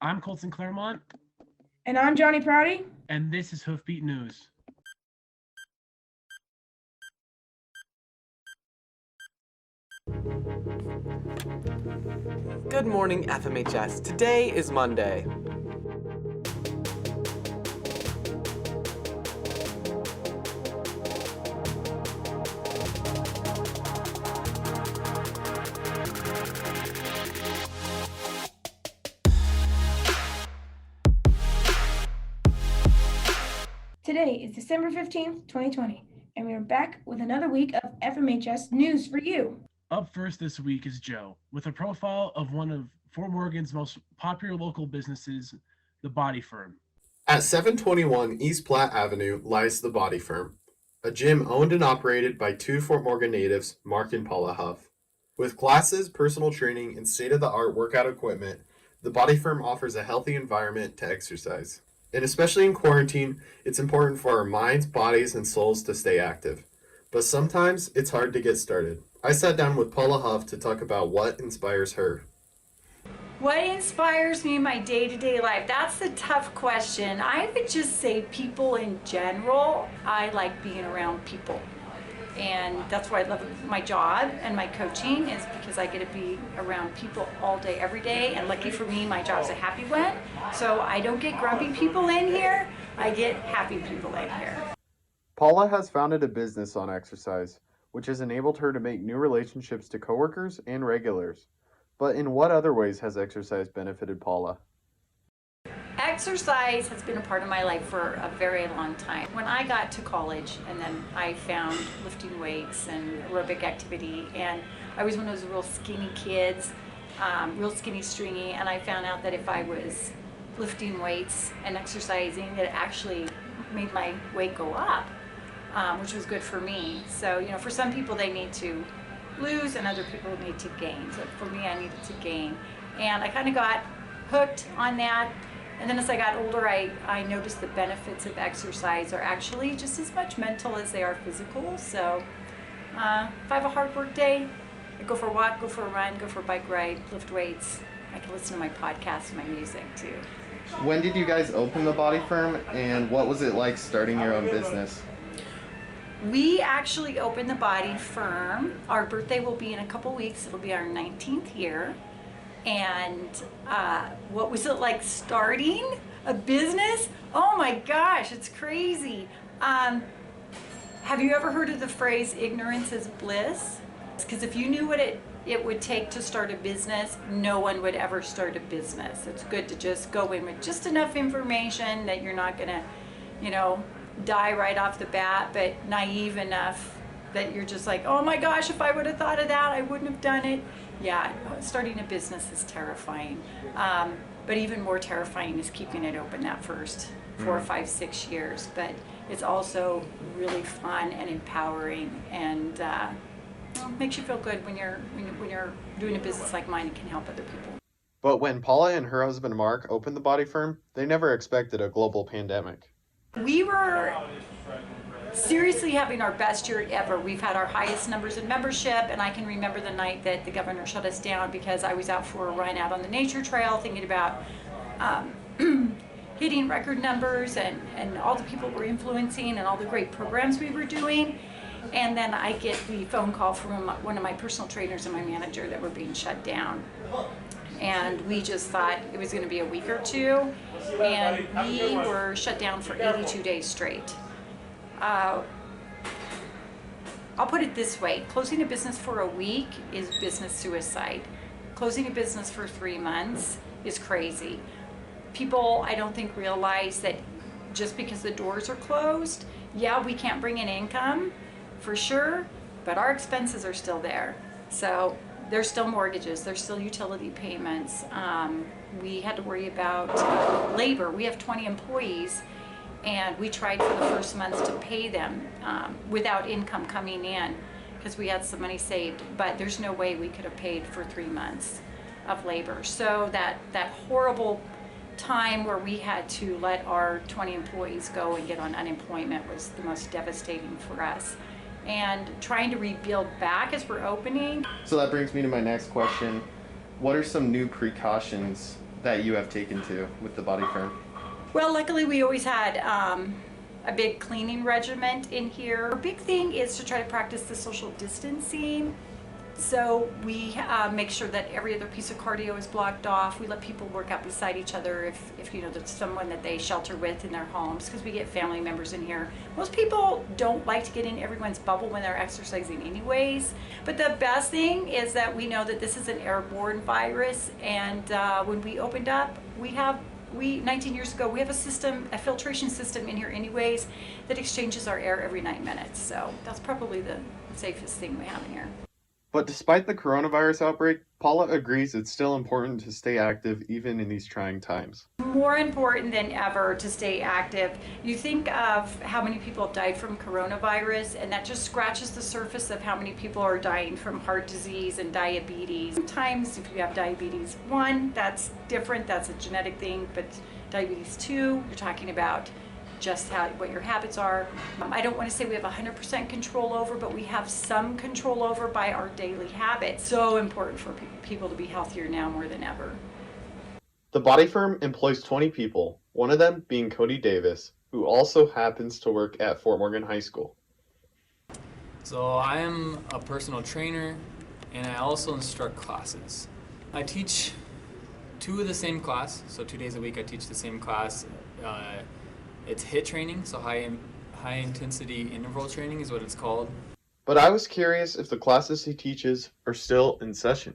I'm Colton Clairmont, And I'm Johnny Prouty. and this is Hoofbeat News. Good morning, FMHS. Today is Monday. Today is December 15th, 2020, and we are back with another week of FMHS news for you. Up first this week is Joe, with a profile of one of Fort Morgan's most popular local businesses, the Body Firm. At 721 East Platte Avenue lies the Body Firm, a gym owned and operated by two Fort Morgan natives, Mark and Paula Huff. With classes, personal training, and state-of-the-art workout equipment, the Body Firm offers a healthy environment to exercise. And especially in quarantine, it's important for our minds, bodies, and souls to stay active. But sometimes it's hard to get started. I sat down with Paula Huff to talk about what inspires her. What inspires me in my day-to-day life? That's a tough question. I would just say people in general. I like being around people. And that's why I love my job and my coaching, is because I get to be around people all day, every day. And lucky for me, my job's a happy one. So I don't get grumpy people in here. I get happy people in here. Paula has founded a business on exercise, which has enabled her to make new relationships to coworkers and regulars. But in what other ways has exercise benefited Paula? Exercise has been a part of my life for a very long time. When I got to college, and then I found lifting weights and aerobic activity, and I was one of those real skinny kids, real skinny, stringy, and I found out that if I was lifting weights and exercising, it actually made my weight go up, which was good for me. So, for some people they need to lose and other people need to gain. So for me, I needed to gain. And I kind of got hooked on that. And then as I got older, I noticed the benefits of exercise are actually just as much mental as they are physical. So if I have a hard work day, I go for a walk, go for a run, go for a bike ride, lift weights. I can listen to my podcast and my music too. When did you guys open the Body Firm, and what was it like starting your own business? We actually opened the Body Firm. Our birthday will be in a couple weeks. It'll be our 19th year. And what was it like starting a business? Oh my gosh, it's crazy. Have you ever heard of the phrase ignorance is bliss? Because if you knew what it would take to start a business, no one would ever start a business. It's good to just go in with just enough information that you're not gonna, die right off the bat, but naive enough that you're just like, oh my gosh, if I would have thought of that, I wouldn't have done it. Yeah, starting a business is terrifying. But even more terrifying is keeping it open that first 4, 5, 6 years. But it's also really fun and empowering, and makes you feel good when you're doing a business like mine and can help other people. But when Paula and her husband Mark opened the Body Firm, they never expected a global pandemic. We were seriously having our best year ever. We've had our highest numbers in membership, and I can remember the night that the governor shut us down because I was out for a run out on the nature trail thinking about hitting record numbers and all the people we're influencing and all the great programs we were doing. And then I get the phone call from one of my personal trainers and my manager that we're being shut down. And we just thought it was going to be a week or two, and we were shut down for 82 days straight. I'll put it this way, closing a business for a week is business suicide. Closing a business for 3 months is crazy. People, I don't think, realize that just because the doors are closed, yeah, we can't bring in income, for sure, but our expenses are still there. So there's still mortgages, there's still utility payments. We had to worry about labor. We have 20 employees, and we tried for the first months to pay them without income coming in because we had some money saved, but there's no way we could have paid for 3 months of labor. So that horrible time where we had to let our 20 employees go and get on unemployment was the most devastating for us. And trying to rebuild back as we're opening. So that brings me to my next question. What are some new precautions that you have taken to with the body firm? Well, luckily we always had a big cleaning regiment in here. Our big thing is to try to practice the social distancing. So we make sure that every other piece of cardio is blocked off. We let people work out beside each other if you know there's someone that they shelter with in their homes, because we get family members in here. Most people don't like to get in everyone's bubble when they're exercising anyways. But the best thing is that we know that this is an airborne virus, and when we opened up, 19 years ago, we have a filtration system in here anyways that exchanges our air every 9 minutes. So that's probably the safest thing we have in here. But despite the coronavirus outbreak, Paula agrees it's still important to stay active even in these trying times. More important than ever to stay active. You think of how many people have died from coronavirus, and that just scratches the surface of how many people are dying from heart disease and diabetes. Sometimes if you have diabetes 1, that's different, that's a genetic thing, but diabetes 2, you're talking about just what your habits are. I don't want to say we have 100% control over, but we have some control over by our daily habits. So important for people to be healthier now more than ever. The body firm employs 20 people, one of them being Cody Davis, who also happens to work at Fort Morgan High School. So I am a personal trainer, and I also instruct classes. I teach 2 of the same class, so 2 days a week I teach the same class. It's HIIT training, so high intensity interval training is what it's called. But I was curious if the classes he teaches are still in session.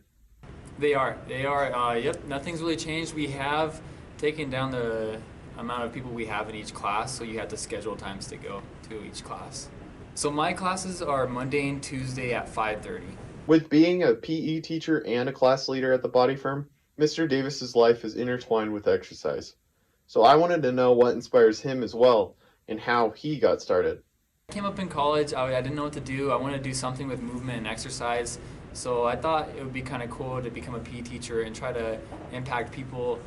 They are. Yep, nothing's really changed. We have taken down the amount of people we have in each class, so you have to schedule times to go to each class. So my classes are Monday and Tuesday at 5:30. With being a PE teacher and a class leader at the body firm, Mr. Davis's life is intertwined with exercise. So I wanted to know what inspires him as well and how he got started. I came up in college, I didn't know what to do. I wanted to do something with movement and exercise. So I thought it would be kind of cool to become a PE teacher and try to impact people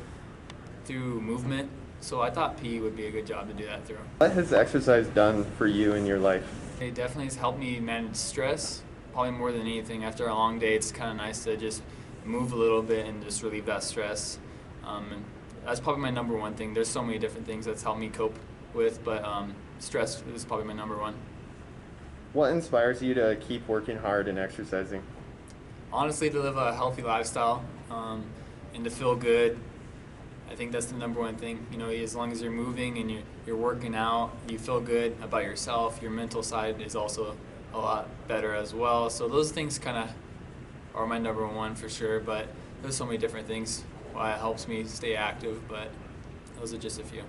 through movement. So I thought PE would be a good job to do that through. What has exercise done for you in your life? It definitely has helped me manage stress, probably more than anything. After a long day, it's kind of nice to just move a little bit and just relieve that stress. And that's probably my number one thing. There's so many different things that's helped me cope with, but stress is probably my number one. What inspires you to keep working hard and exercising? Honestly, to live a healthy lifestyle and to feel good. I think that's the number one thing. You know, as long as you're moving and you're working out, you feel good about yourself. Your mental side is also a lot better as well. So those things kind of are my number one for sure, but there's so many different things why it helps me stay active, but those are just a few.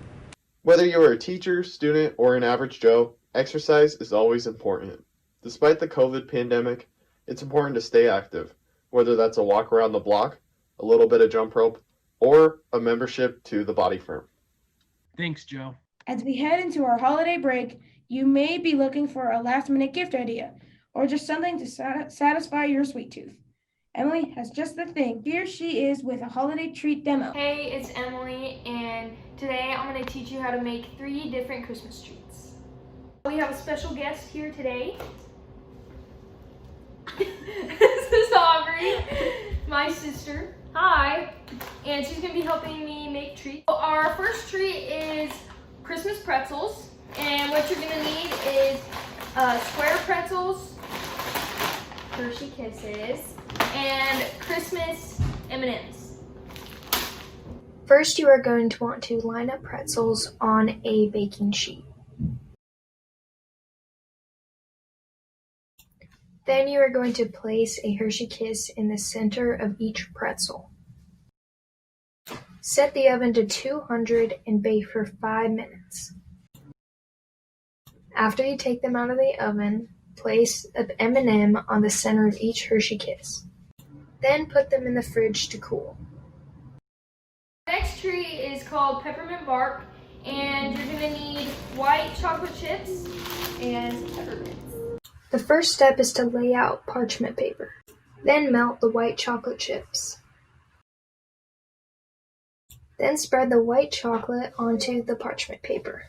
Whether you are a teacher, student, or an average Joe, exercise is always important. Despite the COVID pandemic, it's important to stay active, whether that's a walk around the block, a little bit of jump rope, or a membership to the body firm. Thanks, Joe. As we head into our holiday break, you may be looking for a last-minute gift idea or just something to satisfy your sweet tooth. Emilee has just the thing. Here she is with a holiday treat demo. Hey, it's Emilee, and today I'm going to teach you how to make 3 different Christmas treats. We have a special guest here today. This is Aubrey, my sister. Hi. And she's going to be helping me make treats. So our first treat is Christmas pretzels, and what you're going to need is square pretzels, Hershey Kisses, and Christmas M&Ms. First, you are going to want to line up pretzels on a baking sheet. Then you are going to place a Hershey Kiss in the center of each pretzel. Set the oven to 200 and bake for 5 minutes. After you take them out of the oven, place an M&M on the center of each Hershey Kiss. Then put them in the fridge to cool. The next treat is called Peppermint Bark, and you're going to need white chocolate chips and peppermints. The first step is to lay out parchment paper. Then melt the white chocolate chips. Then spread the white chocolate onto the parchment paper.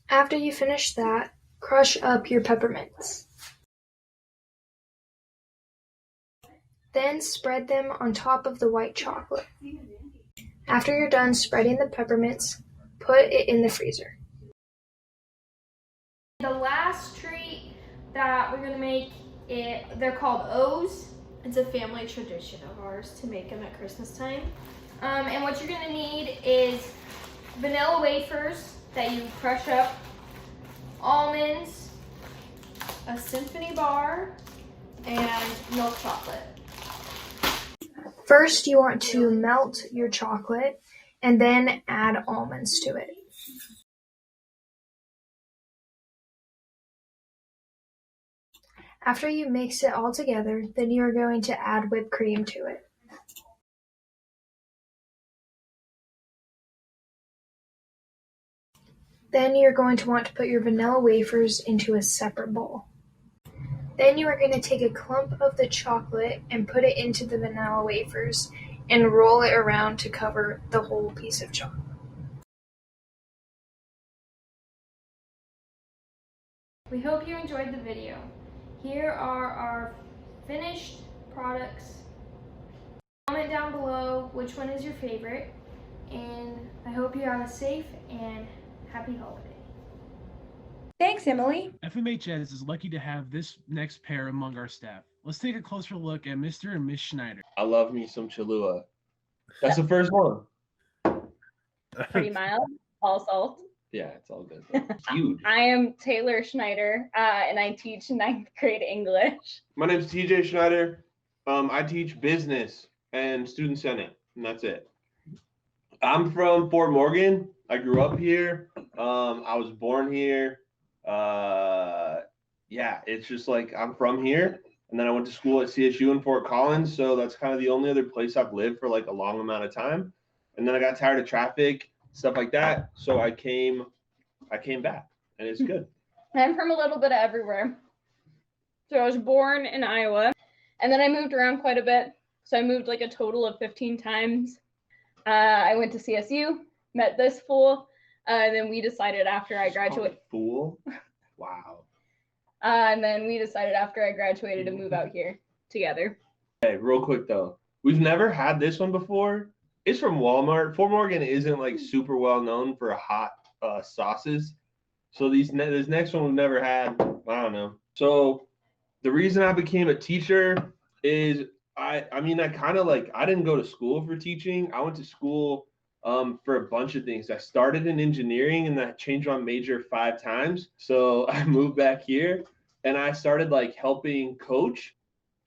After you finish that, crush up your peppermints. Then spread them on top of the white chocolate. After you're done spreading the peppermints, put it in the freezer. The last treat that we're gonna make, they're called O's. It's a family tradition of ours to make them at Christmas time. And what you're gonna need is vanilla wafers that you crush up, almonds, A symphony bar, and milk chocolate. First, you want to melt your chocolate and then add almonds to it. After you mix it all together, then you are going to add whipped cream to it. Then you're going to want to put your vanilla wafers into a separate bowl. Then you are going to take a clump of the chocolate and put it into the vanilla wafers and roll it around to cover the whole piece of chocolate. We hope you enjoyed the video. Here are our finished products. Comment down below which one is your favorite, and I hope you have a safe and happy holiday. Thanks, Emilee. FMHS is lucky to have this next pair among our staff. Let's take a closer look at Mr. and Miss Schneider. I love me some Cholula. That's the first one. Pretty mild, all salt. Yeah, it's all good. It's huge. I am Taylor Schneider, and I teach 9th grade English. My name's TJ Schneider. I teach business and student senate, and that's it. I'm from Fort Morgan. I grew up here. I was born here. Yeah, it's just like I'm from here. And then I went to school at CSU in Fort Collins. So that's kind of the only other place I've lived for like a long amount of time. And then I got tired of traffic, stuff like that. So I came back, and it's good. I'm from a little bit of everywhere. So I was born in Iowa, and then I moved around quite a bit. So I moved like a total of 15 times. I went to CSU, met this fool, and then we decided after I graduated. Fool? Wow. And then we decided after I graduated to move out here together. Hey, real quick though, we've never had this one before. It's from Walmart. Fort Morgan isn't like super well known for hot sauces. So this next one we've never had. I don't know. So the reason I became a teacher is I kind of like, I didn't go to school for teaching. I went to school for a bunch of things. I started in engineering and I changed my major 5 times. So I moved back here and I started like helping coach.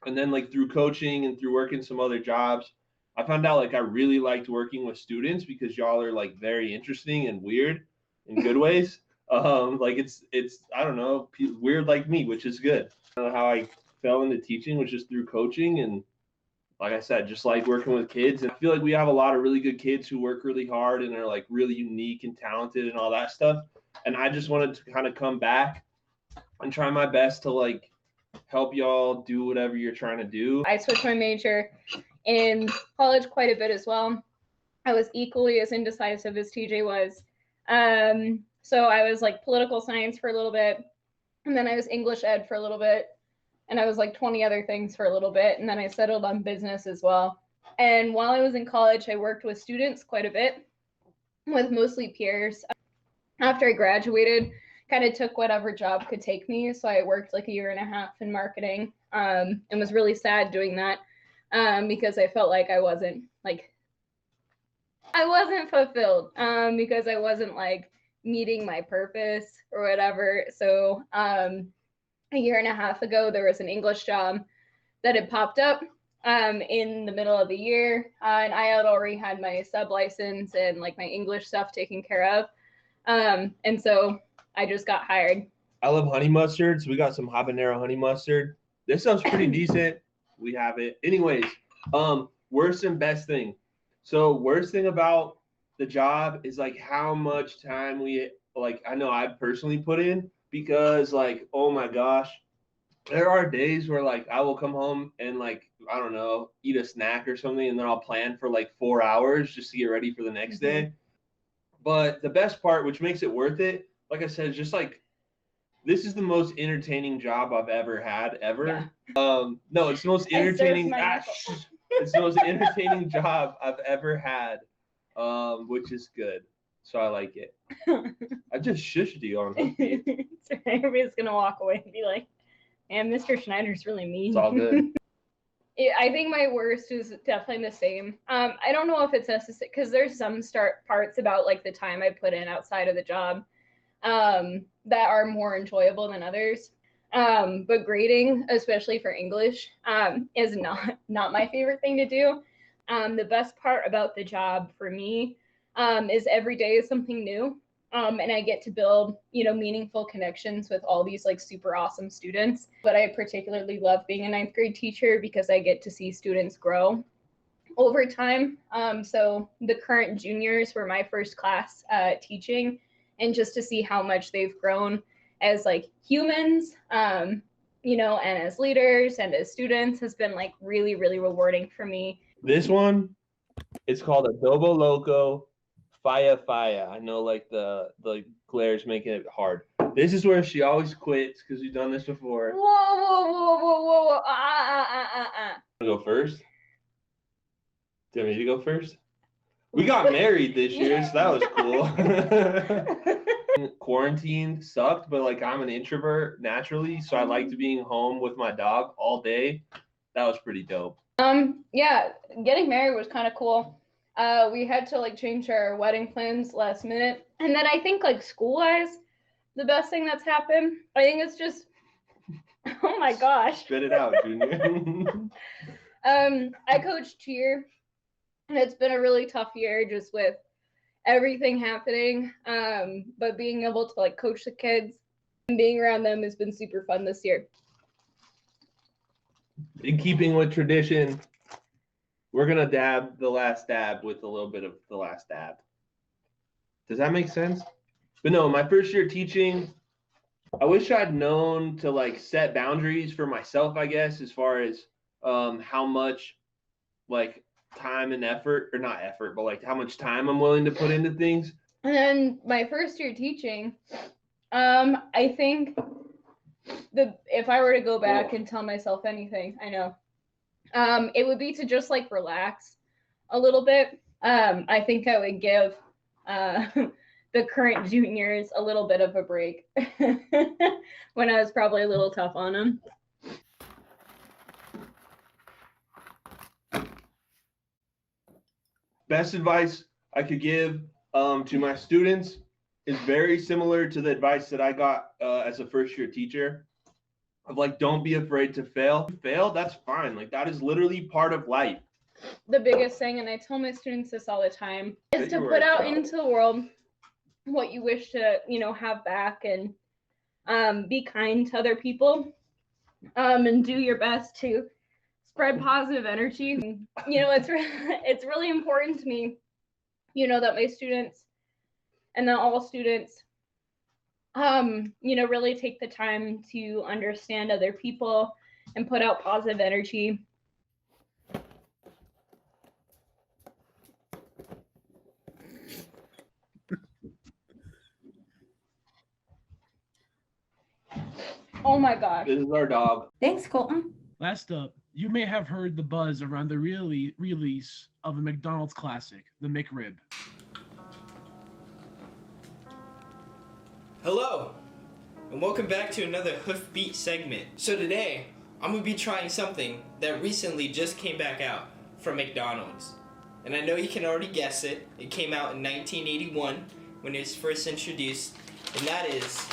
And then like through coaching and through working some other jobs, I found out like I really liked working with students because y'all are like very interesting and weird in good ways. Like it's I don't know, weird like me, which is good. How I fell into teaching was just through coaching, and like I said, just like working with kids. And I feel like we have a lot of really good kids who work really hard and are like really unique and talented and all that stuff. And I just wanted to kind of come back and try my best to like help y'all do whatever you're trying to do. I switched my major in college quite a bit as well. I was equally as indecisive as TJ was. So I was like political science for a little bit, and then I was English ed for a little bit, and I was like 20 other things for a little bit, and then I settled on business as well. And while I was in college, I worked with students quite a bit, with mostly peers. After I graduated, kind of took whatever job could take me. So I worked like 1.5 years in marketing, and was really sad doing that because I felt like I wasn't fulfilled because I wasn't like meeting my purpose or whatever. So 1.5 years ago, there was an English job that had popped up in the middle of the year, and I had already had my sub license and like my English stuff taken care of, and so I just got hired. I love honey mustard, so we got some habanero honey mustard. This stuff's pretty decent. We have it. Anyways, worst and best thing. So worst thing about the job is like how much time I know I personally put in, because like, oh my gosh, there are days where like I will come home and like, I don't know, eat a snack or something, and then I'll plan for like 4 hours just to get ready for the next day. But the best part, which makes it worth it, like I said, is just like This is the most entertaining job I've ever had, ever. Yeah. No, it's the most entertaining. It's the most entertaining job I've ever had, which is good. So I like it. I just shushed you on Hoofbeat. Everybody's gonna walk away and be like, "Man, Mr. Schneider's really mean." It's all good. I think my worst is definitely the same. I don't know if it's necessary because there's some parts about like the time I put in outside of the job that are more enjoyable than others. But grading, especially for English, is not my favorite thing to do. The best part about the job for me is every day is something new. And I get to build, meaningful connections with all these like super awesome students. But I particularly love being a 9th grade teacher because I get to see students grow over time. So the current juniors were my first class teaching, and just to see how much they've grown as like humans, and as leaders and as students has been like really, really rewarding for me. This one, it's called Adobo Loco Faya. I know like the glare's making it hard. This is where she always quits because we've done this before. Whoa. Go first? Do you want me to go first? We got married this year, so that was cool. Quarantine sucked, but like I'm an introvert naturally, so I liked being home with my dog all day. That was pretty dope. Yeah, getting married was kind of cool. We had to like change our wedding plans last minute. And then I think like school-wise, the best thing that's happened, I think it's just, oh my gosh. Spit it out, Junior. I coach cheer, and it's been a really tough year just with everything happening. But being able to like coach the kids and being around them has been super fun this year. In keeping with tradition, we're gonna dab the last dab with a little bit of the last dab. Does that make sense? But no, my first year teaching, I wish I'd known to like set boundaries for myself, I guess, as far as how much like time and effort, or not effort, but like how much time I'm willing to put into things. And then my first year teaching, I think if I were to go back and tell myself anything, I know, it would be to just like relax a little bit. I think I would give the current juniors a little bit of a break when I was probably a little tough on them. Best advice I could give to my students is very similar to the advice that I got as a first year teacher. Of like, don't be afraid to fail. Fail, that's fine. Like that is literally part of life. The biggest thing, and I tell my students this all the time, is to put out into the world what you wish to, have back, and be kind to other people, and do your best to spread positive energy. It's really important to me, that my students and that all students really take the time to understand other people and put out positive energy. Oh my gosh. This is our dog. Thanks, Colton. Last up, you may have heard the buzz around the release of a McDonald's classic, the McRib. Hello, and welcome back to another Hoofbeat segment. So today, I'm going to be trying something that recently just came back out from McDonald's. And I know you can already guess it. It came out in 1981 when it was first introduced, and that is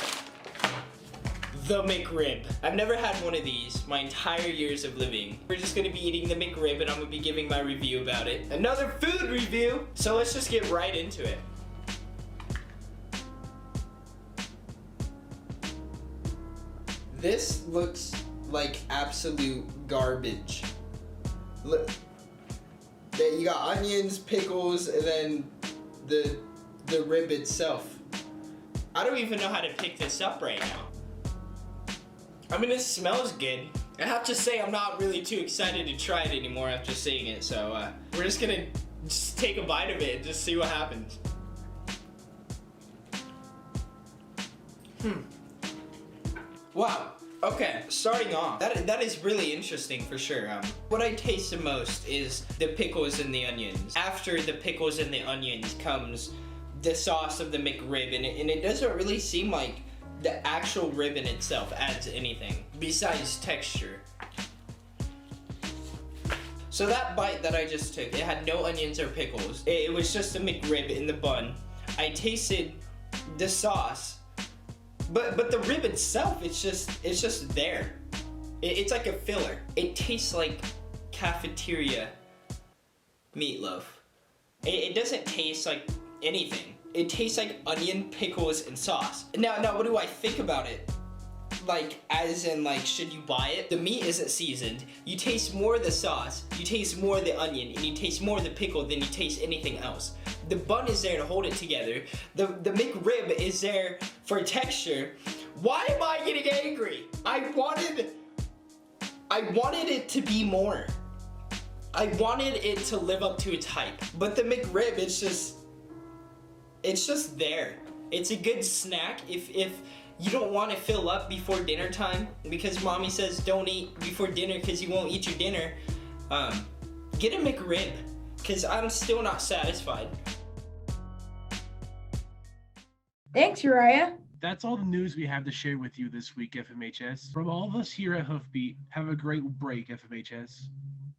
the McRib. I've never had one of these my entire years of living. We're just going to be eating the McRib, and I'm going to be giving my review about it. Another food review! So let's just get right into it. This looks like absolute garbage. Look, you got onions, pickles, and then the rib itself. I don't even know how to pick this up right now. I mean, it smells good. I have to say, I'm not really too excited to try it anymore after seeing it, so we're just gonna take a bite of it and just see what happens. Wow. Okay, starting off, that is really interesting for sure. What I taste the most is the pickles and the onions. After the pickles and the onions comes the sauce of the McRib, and it doesn't really seem like the actual rib in itself adds anything besides texture. So that bite that I just took, it had no onions or pickles. It was just a McRib in the bun. I tasted the sauce. But the rib itself, it's just there. It's like a filler. It tastes like cafeteria meatloaf. It doesn't taste like anything. It tastes like onion, pickles, and sauce. Now what do I think about it? Like, as in, like, should you buy it? The meat isn't seasoned. You taste more of the sauce, you taste more of the onion, and you taste more of the pickle than you taste anything else. The bun is there to hold it together. The McRib is there for texture. Why am I getting angry? I wanted it to be more. I wanted it to live up to its hype. But the McRib, it's just there. It's a good snack if you don't want to fill up before dinner time because mommy says don't eat before dinner because you won't eat your dinner. Get a McRib because I'm still not satisfied. Thanks, Uriah. That's all the news we have to share with you this week, FMHS. From all of us here at Hoofbeat, have a great break, FMHS.